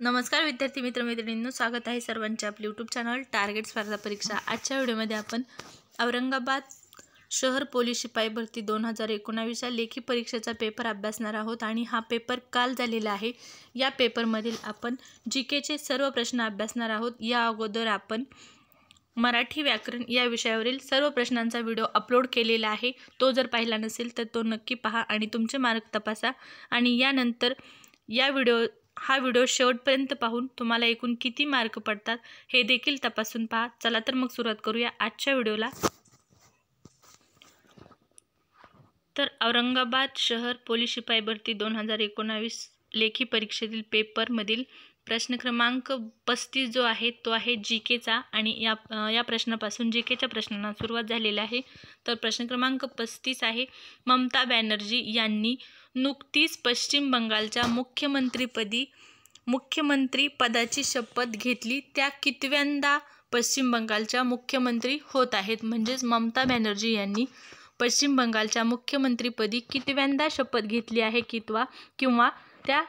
नमस्कार विद्यार्थी मित्र मैत्रिणींनो, स्वागत आहे सर्वांचे आपले यूट्यूब चॅनल टार्गेट स्पर्धा परीक्षा। आजच्या व्हिडिओमध्ये आपण औरंगाबाद शहर पोलीस शिपाई भरती 2019 या लेखी परीक्षेचा पेपर अभ्यासणार आहोत आणि हा पेपर काल झालेला आहे। या पेपरमधील आपण जीकेचे सर्व प्रश्न अभ्यासणार आहोत। या अगोदर आपण मराठी व्याकरण या विषयावरील सर्व प्रश्नांचा व्हिडिओ अपलोड केलेला आहे। तो जर पाहिला नसेल तर तो नक्की पहा आणि तुमचे मार्क तपासा आणि यानंतर हा व्हिडिओ शेवटपर्यंत पाहून तुम्हाला एकूण किती मार्क पडतात हे देखील तपासून पहा। चला तर मग सुरुवात करूया आजच्या व्हिडिओला। तर औरंगाबाद शहर पोलीस शिपाई भरती 2019 लेखी परीक्षेतील पेपरमधील प्रश्न क्रमांक 35 जो आहे तो आहे जीकेचा आणि या प्रश्नापासून जीकेच्या प्रश्नांना सुरुवात झालेली आहे। तर प्रश्न क्रमांक 35 आहे, ममता बॅनर्जी यांनी नुकतीच पश्चिम बंगालच्या मुख्यमंत्री पदाची शपथ घेतली, त्या कितव्यांदा पश्चिम बंगालच्या मुख्यमंत्री होत आहेत। म्हणजेच ममता बॅनर्जी यांनी पश्चिम बंगालच्या मुख्यमंत्रीपदी कितव्यांदा शपथ घेतली आहे किंवा त्या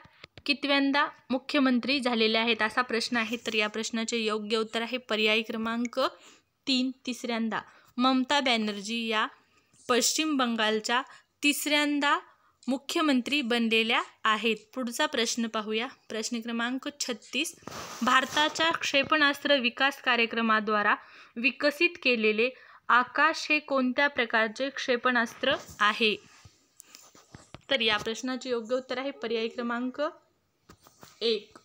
कितव्यांदा मुख्यमंत्री झालेल्या आहेत असा प्रश्न आहे। तर या प्रश्नाचे योग्य उत्तर आहे पर्याय क्रमांक 3, तिसऱ्यांदा। ममता बॅनर्जी या पश्चिम बंगालच्या तिसऱ्यांदा मुख्यमंत्री बनलेल्या आहेत। पुढचा प्रश्न पाहूया, प्रश्न क्रमांक 36, भारताच्या क्षेपणास्त्र विकास कार्यक्रमाद्वारा विकसित केलेले आकाश हे कोणत्या प्रकारचे क्षेपणास्त्र आहे? तर या प्रश्नाचे योग्य उत्तर आहे पर्याय क्रमांक 1,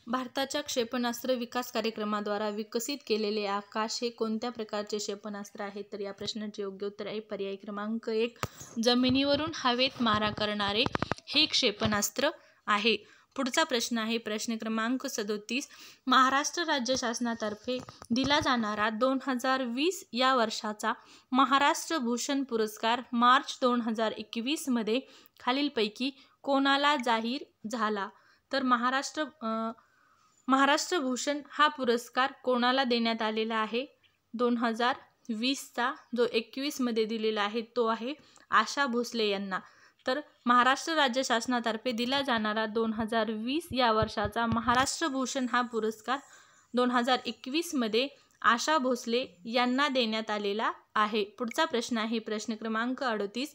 भारताच्या क्षेपणास्त्र विकास कार्यक्रमाद्वारा विकसित केलेले आकाश हे कोणत्या प्रकारचे क्षेपणास्त्र आहे? तर या प्रश्नाचे योग्य उत्तर आहे पर्याय क्रमांक 1, जमिनीवरून हवेत मारा करणारे हे क्षेपणास्त्र आहे। पुढचा प्रश्न आहे प्रश्न क्रमांक 37, महाराष्ट्र राज्य शासनातर्फे दिला जाणारा 2020 या वर्षाचा महाराष्ट्र भूषण पुरस्कार मार्च 2021 मध्ये खालीलपैकी कोणाला जाहीर झाला? तर महाराष्ट्र भूषण हा पुरस्कार कोणाला देण्यात आलेला आहे? 2020चा जो 21 मध्ये दिलेला आहे तो आहे आशा भोसले यांना। तर महाराष्ट्र राज्य शासनातर्फे दिला जाणारा 2020 या वर्षाचा महाराष्ट्र भूषण हा पुरस्कार 2021 मध्ये आशा भोसले यांना देण्यात आलेला आहे। पुढचा प्रश्न आहे प्रश्न क्रमांक 38,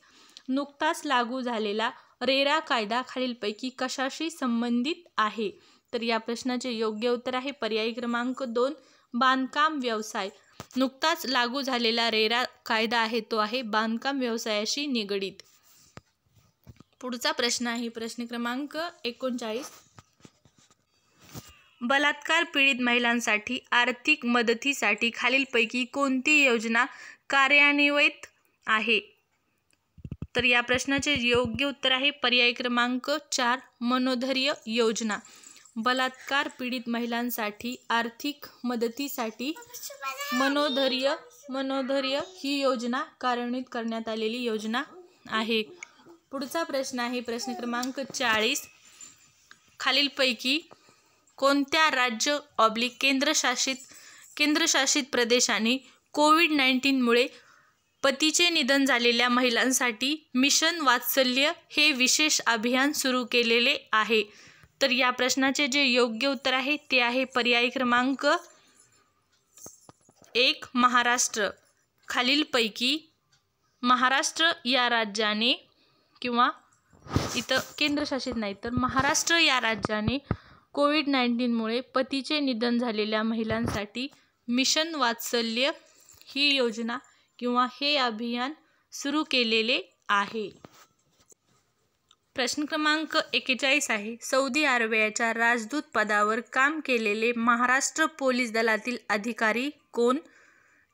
नुकताच लागू झालेला रेरा कायदा खालीलपैकी कशाशी संबंधित आहे? तर या प्रश्नाचे योग्य उत्तर आहे पर्याय क्रमांक 2, बांधकाम व्यवसाय। नुकताच लागू झालेला रेरा कायदा आहे तो आहे बांधकाम व्यवसायाशी निगडीत। पुढचा प्रश्न आहे प्रश्न क्रमांक 39, बलात्कार पीडित महिलांसाठी आर्थिक मदतीसाठी खालीलपैकी कोणती योजना कार्यान्वित आहे? तर या प्रश्नाचे योग्य उत्तर आहे पर्याय क्रमांक 4, मनोधैर्य योजना। बलात्कार पीडित महिलांसाठी आर्थिक मदतीसाठी मनोधैर्य ही योजना कार्यान्वित करण्यात आलेली योजना आहे। पुढचा प्रश्न आहे प्रश्न क्रमांक 40, खालीलपैकी कोणत्या राज्य केंद्रशासित प्रदेशाने कोविड-19 मुळे पतीचे निधन झालेल्या महिलांसाठी मिशन वात्सल्य हे विशेष अभियान सुरू केलेले आहे? तर या प्रश्नाचे जे योग्य उत्तर आहे ते आहे पर्याय क्रमांक 1, महाराष्ट्र। खालीलपैकी महाराष्ट्र या राज्याने किंवा इथं केंद्रशासित नाही तर महाराष्ट्र या राज्याने कोविड-19 मुळे पतीचे निधन झालेल्या महिलांसाठी मिशन वात्सल्य ही योजना किंवा हे अभियान सुरू केलेले आहे। प्रश्न क्रमांक 41 आहे, सौदी अरेबियाच्या राजदूत पदावर काम केलेले महाराष्ट्र पोलीस दलातील अधिकारी कोण?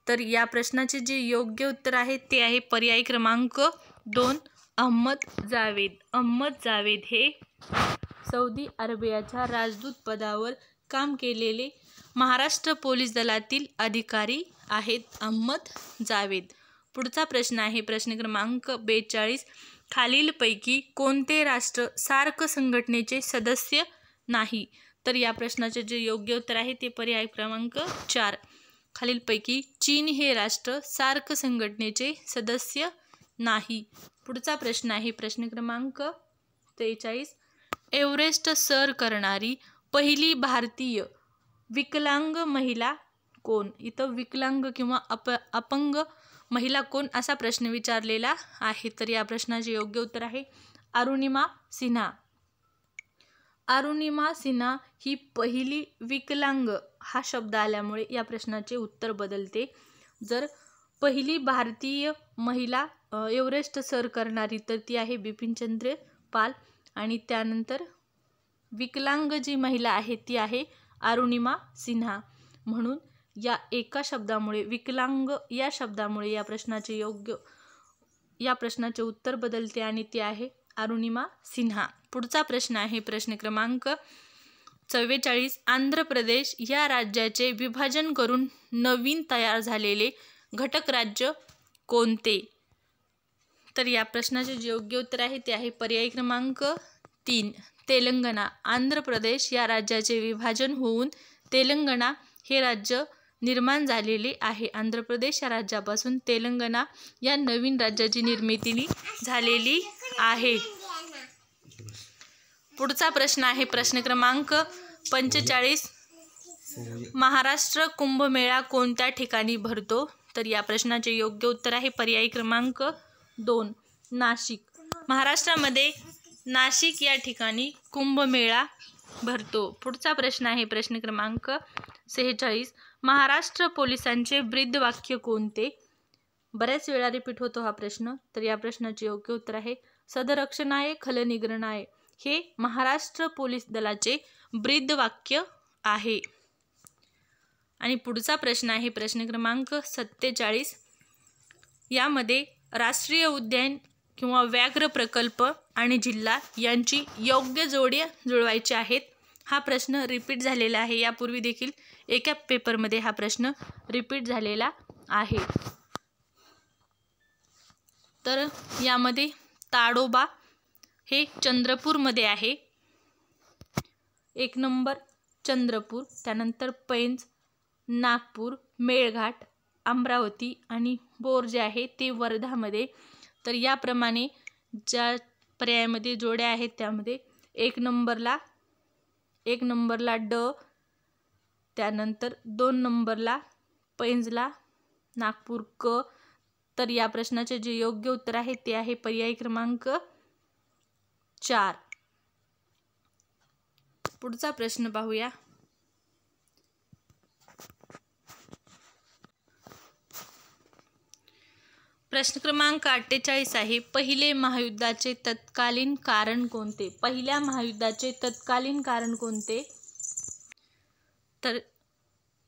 तर या प्रश्नाचे जे योग्य उत्तर आहे ते आहे पर्याय क्रमांक 2, अहमद जावेद हे सौदी अरेबियाच्या राजदूत पदावर काम केलेले महाराष्ट्र पोलीस दलातील अधिकारी आहेत अहमद जावेद। पुढचा प्रश्न आहे प्रश्न क्रमांक 42, खालीलपैकी कोणते राष्ट्र सार्क संघटनेचे सदस्य नाही? तर या प्रश्नाचे जे योग्य उत्तर आहे ते पर्याय क्रमांक 4, खालीलपैकी चीन हे राष्ट्र सार्क संघटनेचे सदस्य नाही। पुढचा प्रश्न आहे प्रश्न क्रमांक 43, एव्हरेस्ट सर करणारी पहिली भारतीय विकलांग महिला कोण? इथं विकलांग किंवा अपंग महिला कोण असा प्रश्न विचारलेला आहे. तर या प्रश्नाचे योग्य उत्तर आहे अरुणिमा सिन्हा. अरुणिमा सिन्हा ही पहिली विकलांग हा शब्द आल्यामुळे या प्रश्नाचे उत्तर बदलते. जर पहिली भारतीय महिला एव्हरेस्ट सर करणारी तर ती आहे बिपिनचंद्र पाल, आणि त्यानंतर विकलांग जी महिला आहे ती आहे अरुणिमा सिन्हा. म्हणून या एका शब्दामुळे विकलांग या शब्दामुळे या प्रश्नाचे उत्तर बदलते आणि ती आहे अरुणिमा सिन्हा. पुढचा प्रश्न आहे प्रश्न क्रमांक 44. आंध्र प्रदेश या राज्याचे विभाजन करून नवीन तयार झालेले घटक राज्य कोणते? तर या प्रश्नाचे जे योग्य उत्तर आहे ते आहे पर्याय क्रमांक 3 तेलंगणा. आंध्र प्रदेश या राज्याचे विभाजन होऊन तेलंगणा हे राज्य निर्माण झालेले आहे. आंध्र प्रदेश या राज्यापासून तेलंगणा या नवीन राज्याची निर्मिती झालेली आहे. पुढचा प्रश्न आहे प्रश्न क्रमांक 45. महाराष्ट्र कुंभमेळा कोणत्या ठिकाणी भरतो? तर या प्रश्नाचे योग्य उत्तर आहे पर्याय क्रमांक 2 नाशिक. महाराष्ट्रामध्ये नाशिक या ठिकाणी कुंभमेळा भरतो. पुढचा प्रश्न आहे प्रश्न क्रमांक 46. महाराष्ट्र पोलिसांचे ब्रीदवाक्य कोणते? बऱ्याच वेळा रिपीट होतो हा प्रश्न. तर या प्रश्नाचे योग्य उत्तर आहे सदरक्षणाय खलनिग्रहणाय. हे महाराष्ट्र पोलीस दलाचे ब्रीदवाक्य आहे. आणि पुढचा प्रश्न आहे प्रश्न क्रमांक 47. यामध्ये राष्ट्रीय उद्यान किंवा व्याघ्र प्रकल्प आणि जिल्हा यांची योग्य जोडी जुळवायची आहेत. हा प्रश्न रिपीट झालेला आहे. यापूर्वी देखील एका पेपरमध्ये हा प्रश्न रिपीट झालेला आहे. तर यामध्ये ताडोबा हे चंद्रपूरमध्ये आहे. 1 नंबर चंद्रपूर, त्यानंतर पैंज, नागपूर, मेळघाट, अमरावती आणि बोर जे आहे ते वर्धामध्ये. तर याप्रमाणे ज्या पर्यायामध्ये जोड्या आहेत त्यामध्ये 1 नंबरला ड, त्यानंतर 2 नंबरला पैंजला नागपूर क. तर या प्रश्नाचे जे योग्य उत्तर आहे ते आहे पर्याय क्रमांक 4. पुढचा प्रश्न पाहूया. प्रश्न क्रमांक 48 आहे पहिले महायुद्धाचे तत्कालीन कारण कोणते? पहिल्या महायुद्धाचे तत्कालीन कारण कोणते? तर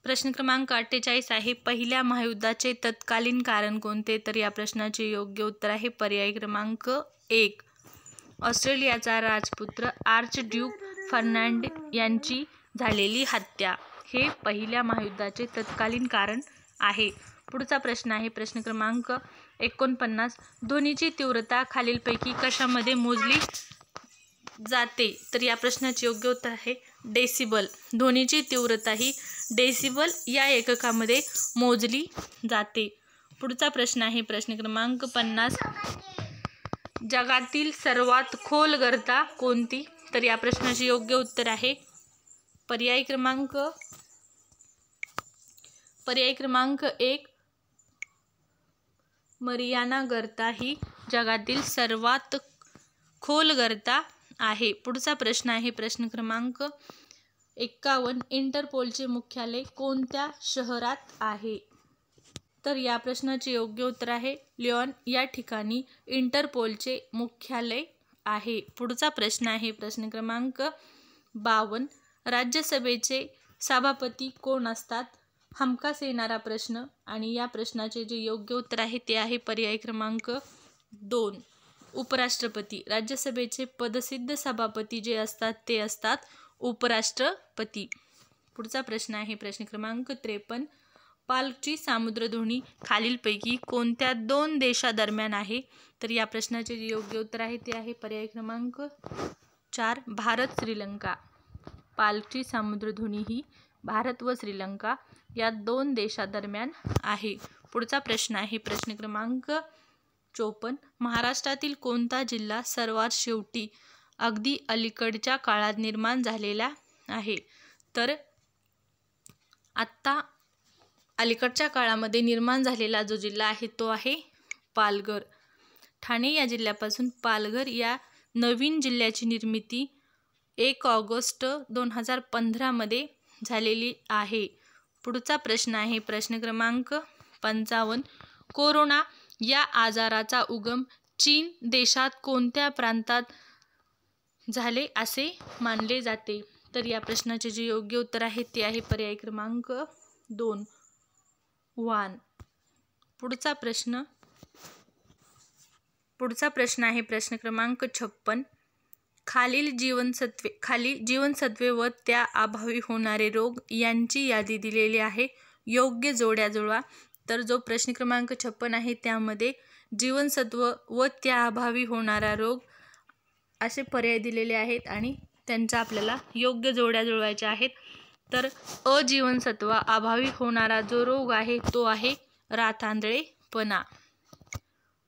प्रश्न क्रमांक 48 आहे पहिल्या महायुद्धाचे तत्कालीन कारण कोणते? तर या प्रश्नाचे योग्य उत्तर आहे पर्याय क्रमांक 1 ऑस्ट्रेलियाचा राजपुत्र आर्च ड्यूक फर्नांड यांची झालेली हत्या. हे पहिल्या महायुद्धाचे तत्कालीन कारण आहे. पुढचा प्रश्न आहे प्रश्न क्रमांक 49. ध्वनीची तीव्रता खालीलपैकी कशामध्ये मोजली जाते? तर या प्रश्नाचे योग्य उत्तर आहे डेसिबल. ध्वनीची तीव्रता ही डेसिबल या एककामध्ये मोजली जाते. पुढचा प्रश्न आहे प्रश्न क्रमांक 50. जगातील सर्वात खोल गर्ता कोणती? तर या प्रश्नाचे योग्य उत्तर आहे पर्याय क्रमांक 1 मरियाना गर्ता ही जगातील सर्वात खोल गर्ता आहे. पुढचा प्रश्न आहे प्रश्न क्रमांक 51. इंटरपोलचे मुख्यालय कोणत्या शहरात आहे? तर या प्रश्नाचे योग्य उत्तर आहे लिओन या ठिकाणी इंटरपोलचे मुख्यालय आहे. पुढचा प्रश्न आहे प्रश्न क्रमांक 52. राज्यसभेचे सभापती कोण असतात? हमखास येणारा प्रश्न आणि या प्रश्नाचे जे योग्य उत्तर आहे ते आहे पर्याय क्रमांक 2 उपराष्ट्रपती. राज्यसभेचे पदसिद्ध सभापती जे असतात ते असतात उपराष्ट्रपती. पुढचा प्रश्न आहे प्रश्न क्रमांक 53. पालची सामुद्रधुनी खालीलपैकी कोणत्या 2 देशादरम्यान आहे? तर या प्रश्नाचे जे योग्य उत्तर आहे ते आहे पर्याय क्रमांक 4 भारत श्रीलंका. पालची सामुद्रधुनी ही भारत व श्रीलंका या 2 देशादरम्यान आहे. पुढचा प्रश्न आहे प्रश्न क्रमांक 54. महाराष्ट्रातील कोणता जिल्हा सर्वात शेवटी अगदी अलीकडच्या काळात निर्माण झालेला आहे? तर आत्ता अलीकडच्या काळामध्ये निर्माण झालेला जो जिल्हा आहे तो आहे पालघर. ठाणे या जिल्ह्यापासून पालघर या नवीन जिल्ह्याची निर्मिती 1 ऑगस्ट 2015 मध्ये झालेली आहे. पुढचा प्रश्न आहे प्रश्न क्रमांक 55. कोरोना या आजाराचा उगम चीन देशात कोणत्या प्रांतात झाले असे मानले जाते? तर या प्रश्नाचे जे योग्य उत्तर आहे ते आहे पर्याय क्रमांक 2 वुहान. पुढचा प्रश्न आहे प्रश्न क्रमांक 56. खाली जीवनसत्वे व त्या अभावी होणारे रोग यांची यादी दिलेली आहे. योग्य जोड्या जुळवा. तर जो प्रश्न क्रमांक 56 आहे त्यामध्ये जीवनसत्व व त्या अभावी होणारा रोग असे पर्याय दिलेले आहेत आणि त्यांच्या आपल्याला योग्य जोड्या जुळवायच्या आहेत. तर अजीवनसत्व अभावी होणारा जो रोग आहे तो आहे रातआंधळेपणा.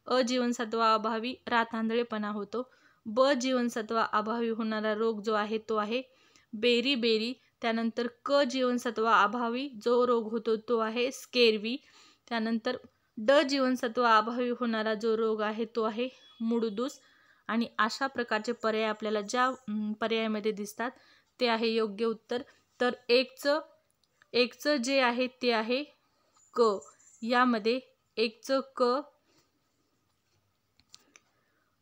अजीवनसत्व अभावी रातआंधळेपणा होतो. ब जीवनसत्व अभावी होणारा रोग जो आहे तो आहे बेरी. त्यानंतर क जीवनसत्व अभावी जो रोग होतो तो आहे स्केर्वी. त्यानंतर ड जीवनसत्व अभावी होणारा जो रोग आहे तो आहे मुडदूस. आणि अशा प्रकारचे पर्याय आपल्याला ज्या पर्यायामध्ये दिसतात ते आहे योग्य उत्तर. तर एकचं जे आहे ते आहे क. यामध्ये एकचं क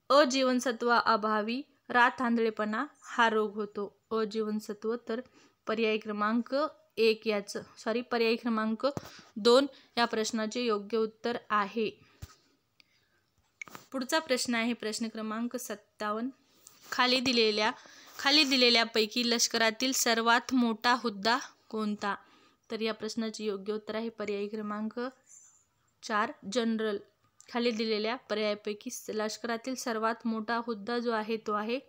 अजीवनसत्व अभावी रातआंधळेपणा हा रोग होतो. अजीवनसत्व. तर पर्याय क्रमांक 2 या प्रश्नाचे योग्य उत्तर आहे. पुढचा प्रश्न आहे प्रश्न क्रमांक 57. खाली दिलेल्यापैकी लष्करातील सर्वात मोठा हुद्दा कोणता? तर या प्रश्नाचे योग्य उत्तर आहे पर्याय क्रमांक 4 जनरल. खाली दिलेल्या पर्यायापैकी लष्करातील सर्वात मोठा हुद्दा जो आहे तो आहे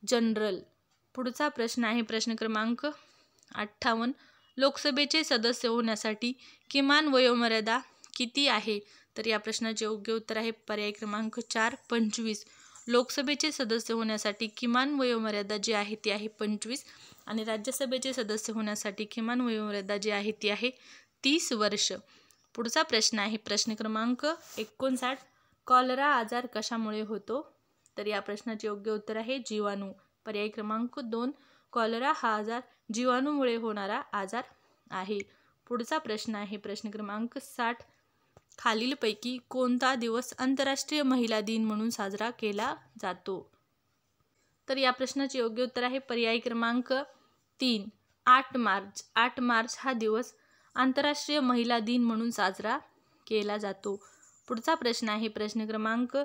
जनरल. पुढचा प्रश्न आहे प्रश्न क्रमांक 58. लोकसभेचे सदस्य होण्यासाठी किमान वयोमर्यादा किती आहे? तर या प्रश्नाचे योग्य उत्तर आहे पर्याय क्रमांक 4 25. लोकसभेचे सदस्य होण्यासाठी किमान वयोमर्यादा जी आहे ती आहे 25 आणि राज्यसभेचे सदस्य होण्यासाठी किमान वयोमर्यादा जी आहे ती आहे 30 वर्ष. पुढचा प्रश्न आहे प्रश्न क्रमांक 59. कॉलरा आजार कशामुळे होतो? तर या प्रश्नाचे योग्य उत्तर आहे जीवाणू. पर्याय क्रमांक 2 कॉलरा हा आजार जीवाणूमुळे होणारा आजार आहे. पुढचा प्रश्न आहे प्रश्न क्रमांक 60. खालीलपैकी कोणता दिवस आंतरराष्ट्रीय महिला दिन म्हणून साजरा केला जातो? तर या प्रश्नाचे योग्य उत्तर आहे पर्याय क्रमांक 3 8 मार्च. 8 मार्च हा दिवस आंतरराष्ट्रीय महिला दिन म्हणून साजरा केला जातो. पुढचा प्रश्न आहे प्रश्न क्रमांक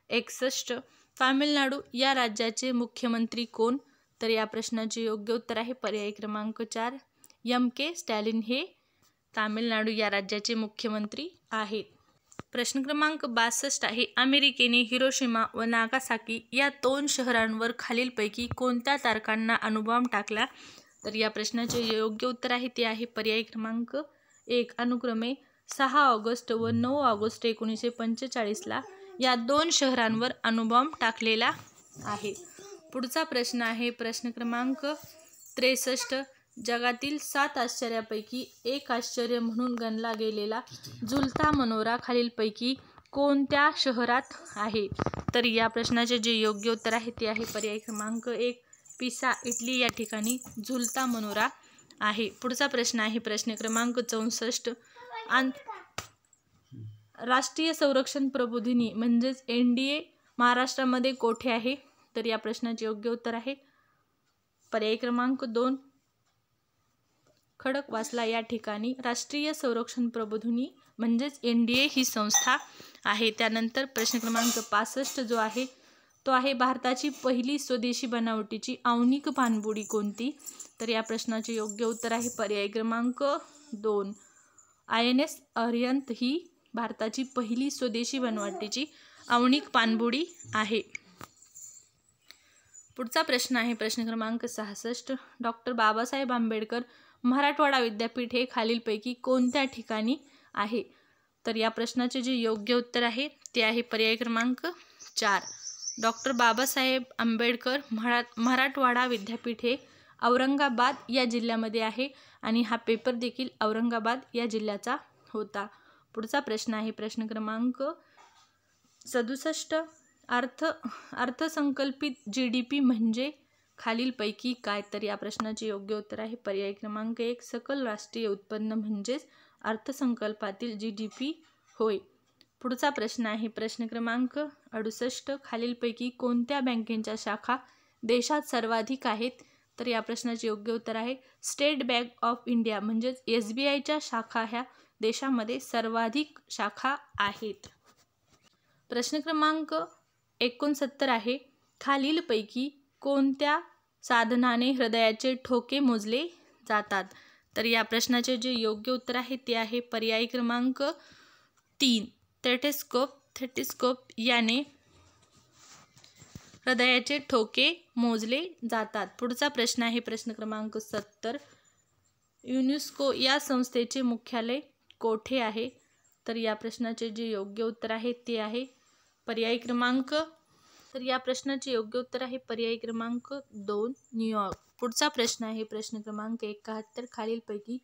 61. तामिळनाडू या राज्याचे मुख्यमंत्री कोण? तर या प्रश्नाचे योग्य उत्तर आहे पर्याय क्रमांक 4 M.K. स्टॅलिन हे तामिळनाडू या राज्याचे मुख्यमंत्री आहेत. प्रश्न क्रमांक 62 आहे. अमेरिकेने हिरोशिमा व नागासाकी या 2 शहरांवर खालीलपैकी कोणत्या तारखांना अणुबॉम्ब टाकला? तर या प्रश्नाचे योग्य उत्तर आहे ते आहे पर्याय क्रमांक 1 अनुक्रमे 6 ऑगस्ट व 9 ऑगस्ट 1945 या 2 शहरांवर अणुबॉम्ब टाकलेला आहे. पुढचा प्रश्न आहे प्रश्न क्रमांक 63. जगातील 7 आश्चर्यापैकी एक आश्चर्य म्हणून गणला गेलेला झुलता मनोरा खालीलपैकी कोणत्या शहरात आहे? तर या प्रश्नाचे जे योग्य उत्तर आहे ते आहे पर्याय क्रमांक 1 पिसा इटली या ठिकाणी झुलता मनोरा आहे. पुढचा प्रश्न आहे प्रश्न क्रमांक 64. राष्ट्रीय संरक्षण प्रबोधिनी म्हणजेच NDA महाराष्ट्रामध्ये कोठे आहे? तर या प्रश्नाचे योग्य उत्तर आहे पर्याय क्रमांक 2 खडकवासला या ठिकाणी राष्ट्रीय संरक्षण प्रबोधिनी म्हणजेच NDA ही संस्था आहे. त्यानंतर प्रश्न क्रमांक 65 जो आहे तो आहे भारताची पहिली स्वदेशी बनावटीची आण्विक पाणबुडी कोणती? तर या प्रश्नाचे योग्य उत्तर आहे पर्याय क्रमांक 2 INS अरिहंत ही भारताची पहिली स्वदेशी बनावटीची आण्विक पाणबुडी आहे. पुढचा प्रश्न आहे प्रश्न क्रमांक 66. डॉक्टर बाबासाहेब आंबेडकर मराठवाडा विद्यापीठ हे खालीलपैकी कोणत्या ठिकाणी आहे? तर या प्रश्नाचे जे योग्य उत्तर आहे ते आहे पर्याय क्रमांक 4 डॉक्टर बाबासाहेब आंबेडकर मराठवाडा विद्यापीठ हे औरंगाबाद या जिल्ह्यामध्ये आहे आणि हा पेपर देखील औरंगाबाद या जिल्ह्याचा होता. पुढचा प्रश्न आहे प्रश्न क्रमांक 67. अर्थसंकल्पित GDP म्हणजे खालीलपैकी काय? तर या प्रश्नाचे योग्य उत्तर आहे पर्याय क्रमांक 1 सकल राष्ट्रीय उत्पन्न म्हणजेच अर्थसंकल्पातील GDP होय. पुढचा प्रश्न आहे प्रश्न क्रमांक 68. खालीलपैकी कोणत्या बँकेच्या शाखा देशात सर्वाधिक आहेत? तर या प्रश्नाचे योग्य उत्तर आहे स्टेट बँक ऑफ इंडिया म्हणजेच SBIच्या शाखा ह्या देशामध्ये सर्वाधिक शाखा आहेत. प्रश्न क्रमांक 69 आहे खालीलपैकी कोणत्या साधनाने हृदयाचे ठोके मोजले जातात? तर या प्रश्नाचे जे योग्य उत्तर आहे ते आहे पर्याय क्रमांक 3 थेटेस्कोप याने हृदयाचे ठोके मोजले जातात. पुढचा प्रश्न आहे प्रश्न क्रमांक 70. युनेस्को या संस्थेचे मुख्यालय कोठे आहे? तर या प्रश्नाचे जे योग्य उत्तर आहे ते आहे पर्याय क्रमांक 2 न्यूयॉर्क. पुढचा प्रश्न आहे प्रश्न क्रमांक 71. खालीलपैकी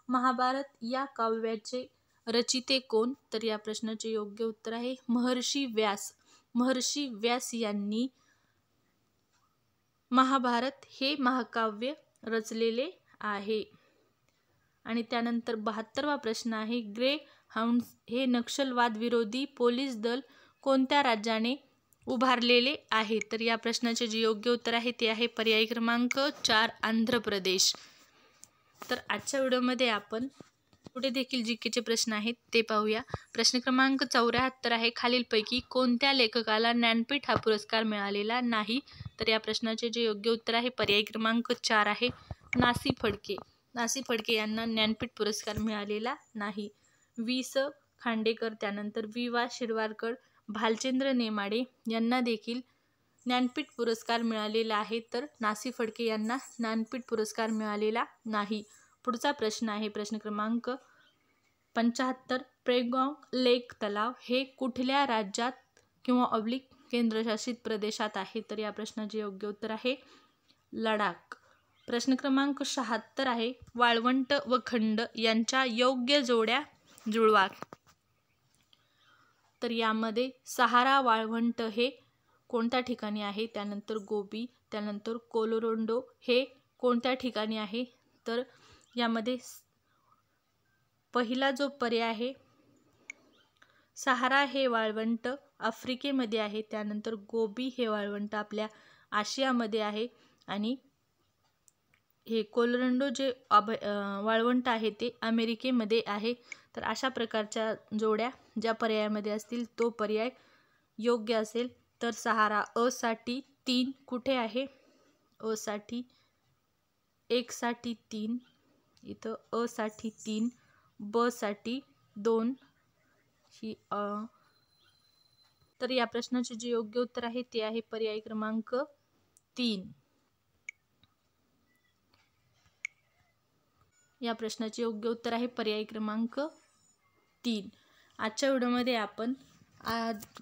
महाभारत या काव्याचे रचिते कोण? तर या प्रश्नाचे योग्य उत्तर आहे महर्षी व्यास. महर्षी व्यास यांनी महाभारत हे महाकाव्य रचलेले आहे. आणि त्यानंतर 72वा प्रश्न आहे ग्रे हाऊंड्स हे नक्षलवाद विरोधी पोलीस दल कोणत्या राज्याने उभारलेले आहे? तर या प्रश्नाचे जे योग्य उत्तर आहे ते आहे पर्याय क्रमांक 4 आंध्र प्रदेश. तर आजच्या व्हिडिओमध्ये आपण पुढे देखील GKचे प्रश्न आहेत ते पाहूया. प्रश्न क्रमांक 74 आहे खालीलपैकी कोणत्या लेखकाला ज्ञानपीठ हा पुरस्कार मिळालेला नाही? तर या प्रश्नाचे जे योग्य उत्तर आहे पर्याय क्रमांक 4 आहे नासी फडके. नासी फडके यांना ज्ञानपीठ पुरस्कार मिळालेला नाही. वि.स. खांडेकर त्यानंतर वि.वा. शिरवाडकर भालचंद्र नेमाडे यांना देखील ज्ञानपीठ पुरस्कार मिळालेला आहे तर नासी फडके यांना ज्ञानपीठ पुरस्कार मिळालेला नाही. पुढचा प्रश्न आहे प्रश्न क्रमांक 75. पेंगॉंग लेक तलाव हे कुठल्या राज्यात किंवा केंद्रशासित प्रदेशात आहे? तर या प्रश्नाचे योग्य उत्तर आहे लडाख. प्रश्न क्रमांक 76 आहे वाळवंट व खंड यांच्या योग्य जोड्या जुळवा. तर यामध्ये सहारा वाळवंट हे कोणत्या ठिकाणी आहे? त्यानंतर गोबी, त्यानंतर कोलोराडो हे कोणत्या ठिकाणी आहे? तर यामध्ये पहिला जो पर्याय आहे सहारा हे वाळवंट आफ्रिकेमध्ये आहे. त्यानंतर गोबी हे वाळवंट आपल्या आशियामध्ये आहे आणि हे कोलोराडो जे वाळवंट आहे ते अमेरिकेमध्ये आहे. तर अशा प्रकारच्या जोड्या ज्या पर्यायामध्ये असतील तो पर्याय योग्य असेल. तर सहारा अ साठी 3 कुठे आहे? अ साठी 1 साठी 3 इथं, अ साठी 3, ब साठी 2 ही तर या प्रश्नाचे जे योग्य उत्तर आहे ते आहे पर्याय क्रमांक 3. या प्रश्नाचे योग्य उत्तर आहे पर्याय क्रमांक 3. आजच्या व्हिडिओमध्ये आपण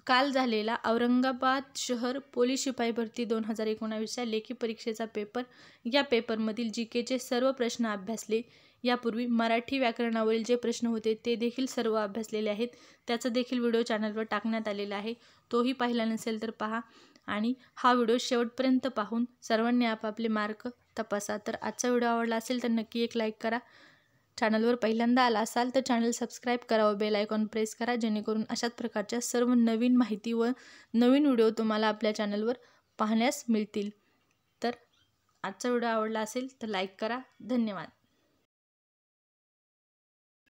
काल झालेला औरंगाबाद शहर पोलीस शिपाई भरती 2019 या लेखी परीक्षेचा पेपर या पेपरमधील GKचे सर्व प्रश्न अभ्यासले. यापूर्वी मराठी व्याकरणावरील जे प्रश्न होते ते देखील सर्व अभ्यासलेले आहेत. त्याचा देखील व्हिडिओ चॅनलवर टाकण्यात आलेला आहे. तोही पाहिला नसेल तर पहा आणि हा व्हिडिओ शेवटपर्यंत पाहून सर्वांनी आपापले मार्क तपासा. तर आजचा व्हिडिओ आवडला असेल तर नक्की एक लाईक करा. चॅनलवर पहिल्यांदा आला असाल तर चॅनल सबस्क्राईब करा व बेल आयकॉन प्रेस करा जेणेकरून अशाच प्रकारच्या सर्व नवीन माहिती व नवीन व्हिडिओ तुम्हाला आपल्या चॅनलवर पाहण्यास मिळतील. तर आजचा व्हिडिओ आवडला असेल तर लाईक करा. धन्यवाद.